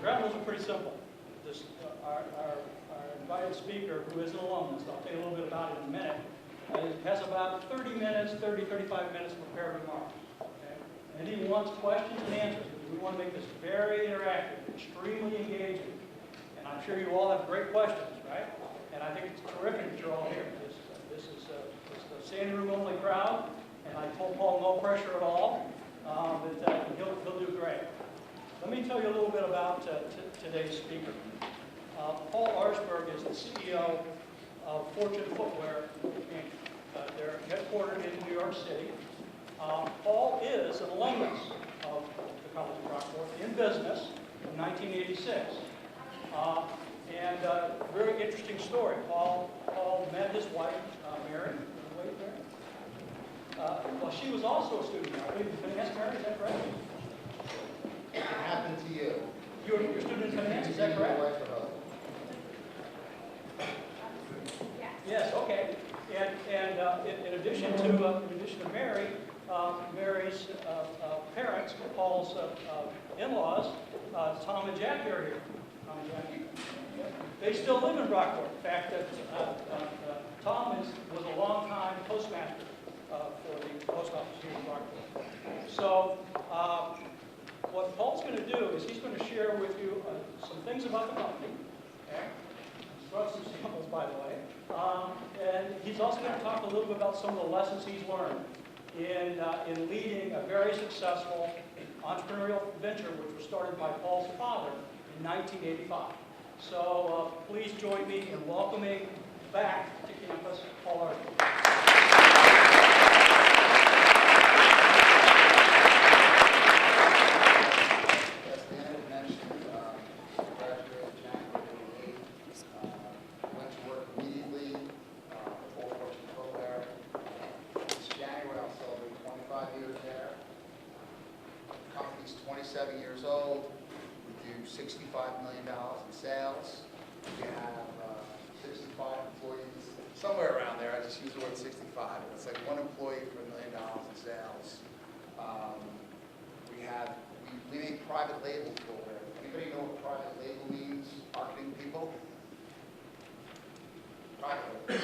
ground rules are pretty simple. This, our invited speaker, who is an alumnus, I'll tell you a little bit about it in a minute, has about 35 minutes to prepare remarks. Okay? And he wants questions and answers. We want to make this very interactive, extremely engaging. And I'm sure you all have great questions, right? And I think it's terrific that you're all here. This is a standing room only crowd, and I told Paul no pressure at all, but he'll do great. Let me tell you a little bit about today's speaker. Paul Auersperg is the CEO of Fortune Footwear, Inc. They're headquartered in New York City. Paul is an alumnus of the College of Brockport in business in 1986. And very interesting story. Paul met his wife, Mary. Well, she was also a student, I believe, in finance, Mary, is that correct? It happened to you. You're a student in finance, is that correct? Yes, okay. And in addition to Mary, Mary's parents, Paul's in-laws, Tom and Jackie are here. Tom and Jackie. They still live in Brockport. In fact, Tom was a long-time postmaster for the post office here in Brockport. So what Paul's going to do is he's going to share with you some things about the company. Okay? Brought some samples, by the way. And he's also going to talk a little bit about some of the lessons he's learned in leading a very successful entrepreneurial venture, which was started by Paul's father in 1985. So please join me in welcoming back to campus Paul Auersperg. Went to work immediately for Fortune Footwear. This January I'll celebrate 25 years there. The company's 27 years old. We do $65 million in sales. We have 65 employees, somewhere around there. I just use the word 65. It's like one employee for $1 million in sales. We make private label footwear. Anybody know what private label means? Marketing people? Private label.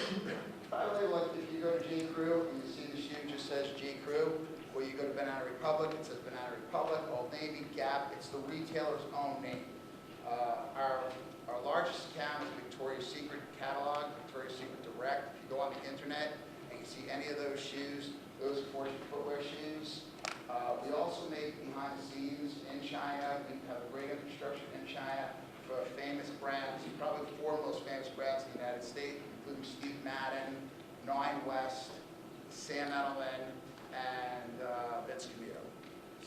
Private label, like if you go to J. Crew and you see the shoe just says J. Crew, or you go to Banana Republic, it says Banana Republic, Old Navy, Gap, it's the retailer's own name. Our largest account is Victoria's Secret catalog, Victoria's Secret Direct. If you go on the internet and you see any of those shoes, those are Fortune Footwear shoes. We also make behind the scenes in China. We have a great infrastructure in China for famous brands, probably the 4 most famous brands in the United States, including Steve Madden, Nine West, Sam Edelman, and Vince Camillo.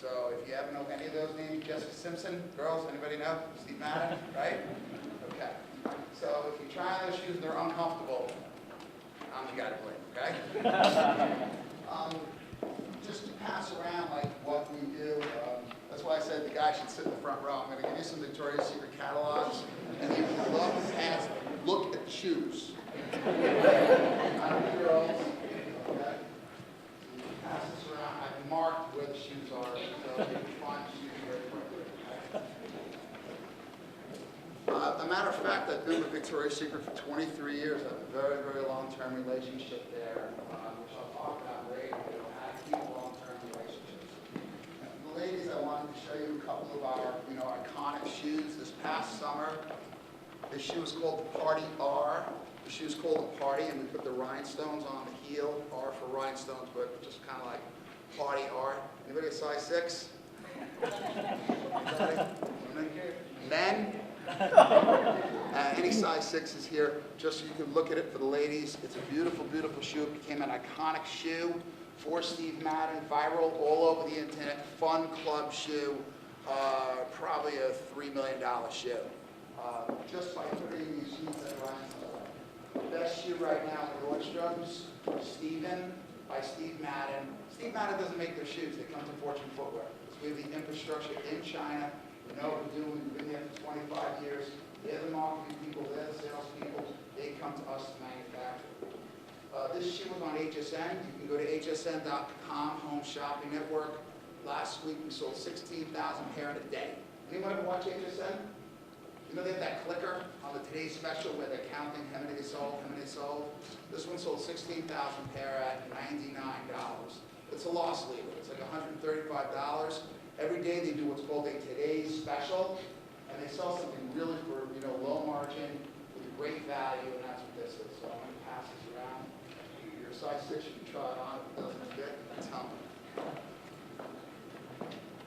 So if you ever know any of those names, Jessica Simpson, girls, anybody know? Steve Madden, right? Okay. So if you try those shoes and they're uncomfortable, I'm the guy to blame, okay? Just to pass around like what we do, that's why I said the guy should sit in the front row. I'm going to give you some Victoria's Secret catalogs, and if you love the pants, look at the shoes. I'm girls, okay? Pass this around. I've marked where the shoes are, so you can find the shoes very quickly. As a matter of fact, I've been with Victoria's Secret for 23 years. I have a very, very long-term relationship there, which I'll talk about later. Long-term relationships. The ladies, I wanted to show you a couple of our, iconic shoes. This past summer, this shoe is called the Party R. The shoe is called the Party, and we put the rhinestones on the heel. R for rhinestones, but just kind of like Party R. Anybody a size 6? Men? Any size 6 is here, just so you can look at it for the ladies. It's a beautiful, beautiful shoe. It became an iconic shoe for Steve Madden, viral all over the internet, fun club shoe, probably a $3 million shoe. Just by putting these shoes at rhinestones. The best shoe right now at Nordstrom's, Steven by Steve Madden. Steve Madden doesn't make their shoes, they come to Fortune Footwear. We have the infrastructure in China. We know what we're doing. We've been there for 25 years. They're the marketing people, they're the sales people. They come to us to manufacture. This shoe was on HSN. You can go to hsn.com, Home Shopping Network. Last week we sold 16,000 pair in a day. Anyone ever watch HSN? You know they have that clicker on the Today's Special where they're counting how many they sold, how many they sold? This one sold 16,000 pair at $99. It's a loss leader. It's like $135. Every day they do what's called a Today's Special, and they sell something really for, low margin with a great value, and that's what this is. So I'm going to pass this around. Your size 6, you can try it on. If it doesn't fit, tell me.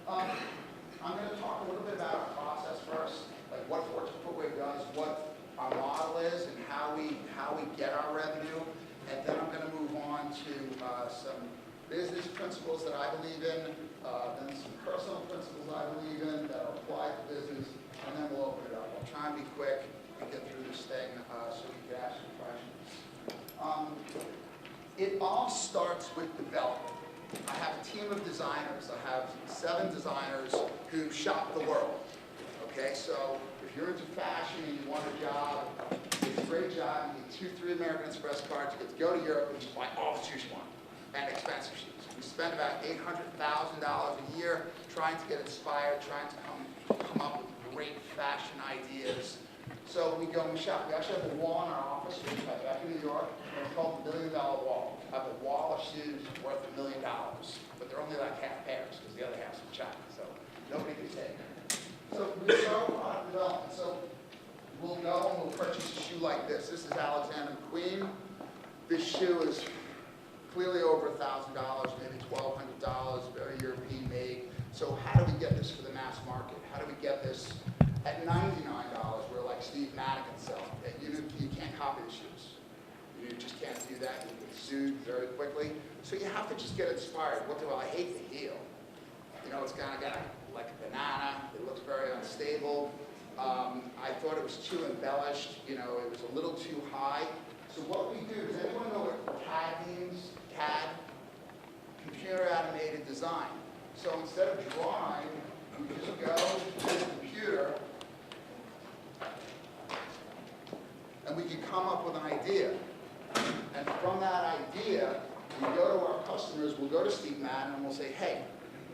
I'm going to talk a little bit about our process first, like what Fortune Footwear does, what our model is, and how we get our revenue. And then I'm going to move on to some business principles that I believe in, then some personal principles I believe in that apply to business, and then we'll open it up. I'll try and be quick and get through this thing so we can ask some questions. It all starts with development. I have a team of designers. I have 7 designers who shop the world. Okay, so if you're into fashion and you want a job, it's a great job. You get 2, 3 American Express cards. You get to go to Europe and just buy all the shoes you want, and expensive shoes. We spend about $800,000 a year trying to get inspired, trying to come up with great fashion ideas. So we go and we shop. We actually have a wall in our office back in New York, and it's called the $1 Million Wall. I have a wall of shoes worth $1 million, but they're only like half pairs because the other half's from China, so nobody can take it. So we start with product development. So we'll go and we'll purchase a shoe like this. This is Alexander McQueen. This shoe is clearly over $1,000, maybe $1,200, very European made. So how do we get this for the mass market? How do we get this at $99 where like Steve Madden sells it? You can't copy the shoes. You just can't do that. You get sued very quickly. So you have to just get inspired. I hate the heel. It's kind of got like a banana. It looks very unstable. I thought it was too embellished. It was a little too high. So what we do, does anyone know what CAD means? CAD, computer animated design. So instead of drawing, we just go to the computer and we can come up with an idea. And from that idea, we go to our customers, we'll go to Steve Madden and we'll say, hey,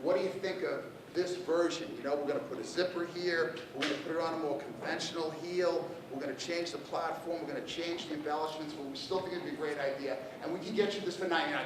what do you think of this version? We're going to put a zipper here, we're going to put it on a more conventional heel, we're going to change the platform, we're going to change the embellishments, but we still think it'd be a great idea, and we can get you this for $99,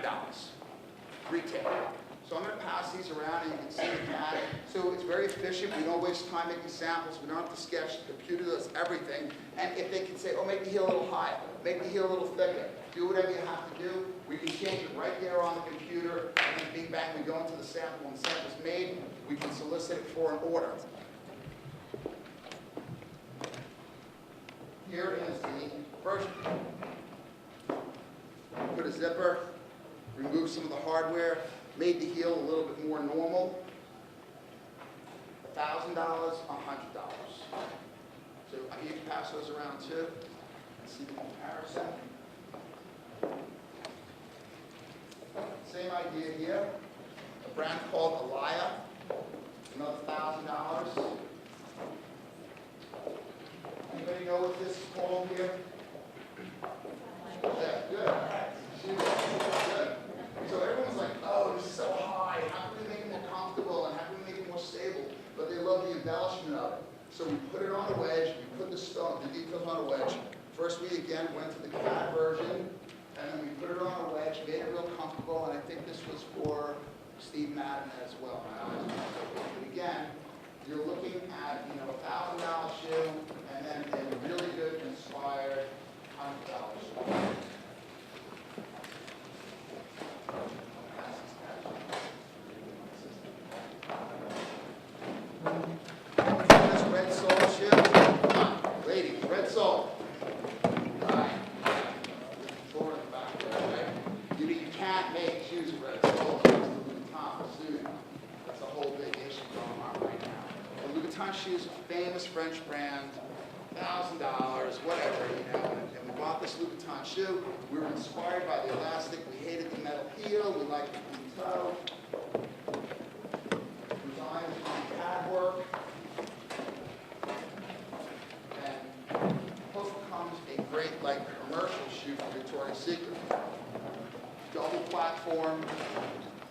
retail. So I'm going to pass these around and you can see the CAD. So it's very efficient, we don't waste time making samples, we don't have to sketch, the computer does everything. And if they can say, oh, make the heel a little higher, make the heel a little thicker, do whatever you have to do, we can change it right there on the computer, and then bing bang, we go into the sample. When the sample's made, we can solicit it for an order. Here is the first. Put a zipper, remove some of the hardware, made the heel a little bit more normal. $1,000, $100. So you can pass those around too and see the comparison. Same idea here. A brand called Alaya, another $1,000. Anybody know what this is called here? Yeah, good. Good. So everyone's like, oh, this is so high. How can we make it more comfortable and how can we make it more stable? But they love the embellishment of it. So we put it on a wedge. We put the details on a wedge. First, we again went to the CAD version, and then we put it on a wedge, made it real comfortable, and I think this was for Steve Madden as well. But again, you're looking at $1,000 shoe, and then a really good, inspired $100 shoe. This red sole shoe. Come on, ladies, red sole. All right. Forward and back, right? You can't make shoes with red soles. It's the Louboutin suit. That's a whole big issue going on right now. The Louboutin shoes, a famous French brand, $1,000, whatever, And we bought this Louboutin shoe. We were inspired by the elastic. We hated the metal heel. We liked the toe. Designed on CAD work. And plus becomes a great commercial shoe for Victoria's Secret. Double platform.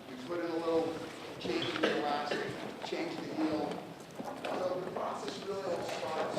We put in a little change the elastic, change the heel. So the process really all starts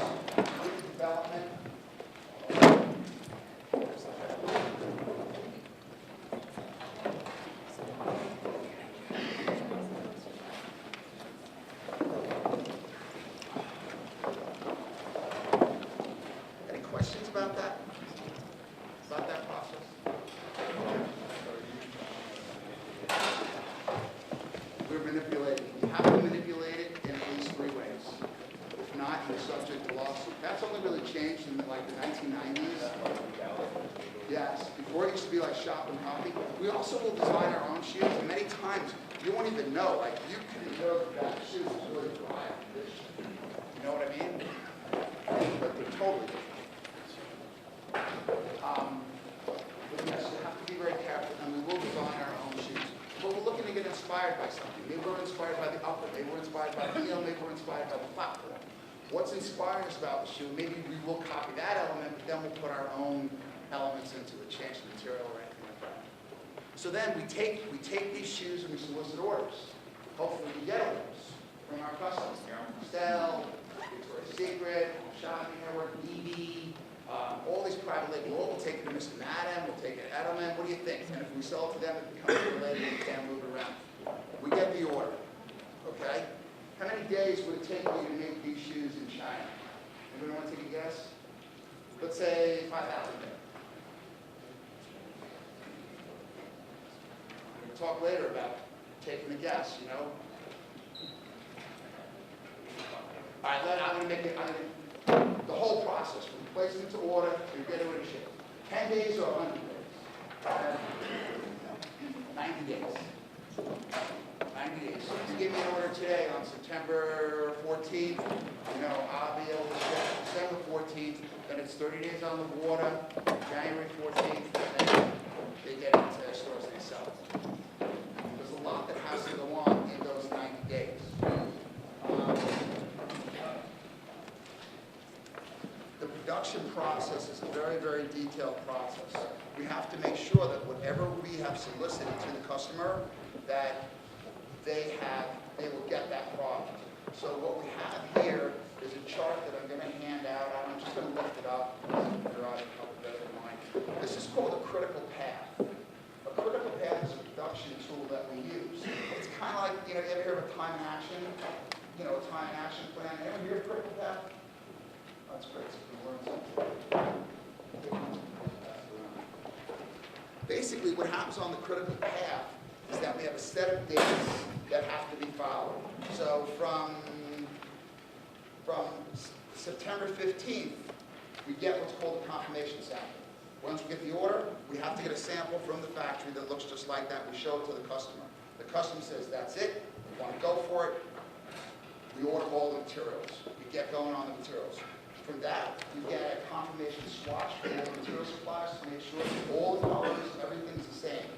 can manipulate it in at least 3 ways. If not, you're subject to lawsuit. That's only really changed in like the 1990s. Yes, before it used to be like shop and copy. We also will design our own shoes, and many times you won't even know. Like you couldn't know that shoe was really dry condition. You know what I mean? But they're totally different. But yes, you have to be very careful, and we will design our own shoes. But we're looking to get inspired by something. Maybe we're inspired by the upper, maybe we're inspired by the heel, maybe we're inspired by the platform. What's inspiring us about the shoe? Maybe we will copy that element, but then we'll put our own elements into it, change the material or anything like that. So then we take these shoes and we solicit orders. Hopefully we get orders from our customers. Stell, Victoria's Secret, Shopping Network, EB, all these private label. We'll take it to Mr. Madden, we'll take it to Edelman. What do you think? And if we sell it to them, it becomes related and we can't move it around. We get the order, okay? How many days would it take you to make these shoes in China? Anybody want to take a guess? Let's say 5,000 days. We'll talk later about taking a guess, you know? All right, I'm going to make it, the whole process, from placement to order, to get it in shape. 10 days or 100 days? 90 days. 90 days. So if you give me an order today on September 14th, you know, I'll be able to ship December 14th, then it's 30 days on the water, January 14th, and then they get it into their stores and they sell it. There's a lot that has to go on in those 90 days. The production process is a very, very detailed process. We have to make sure that whatever we have solicited to the customer, that they will get that product. So what we have here is a chart that I'm going to hand out. I'm just going to lift it up. Figure out a couple better than mine. This is called a critical path. A critical path is a production tool that we use. It's kind of like, you know, you ever hear of a time and action? You know, a time and action plan. Anyone hear of critical path? That's great. So we learn something. Basically, what happens on the critical path is that we have a set of dates that have to be followed. So from September 15th, we get what's called a confirmation sample. Once we get the order, we have to get a sample from the factory that looks just like that. We show it to the customer. The customer says, that's it, we want to go for it. We order all the materials. We get going on the materials. From that, we get a confirmation swatch from all the material suppliers to make sure that all the colors, everything's the same.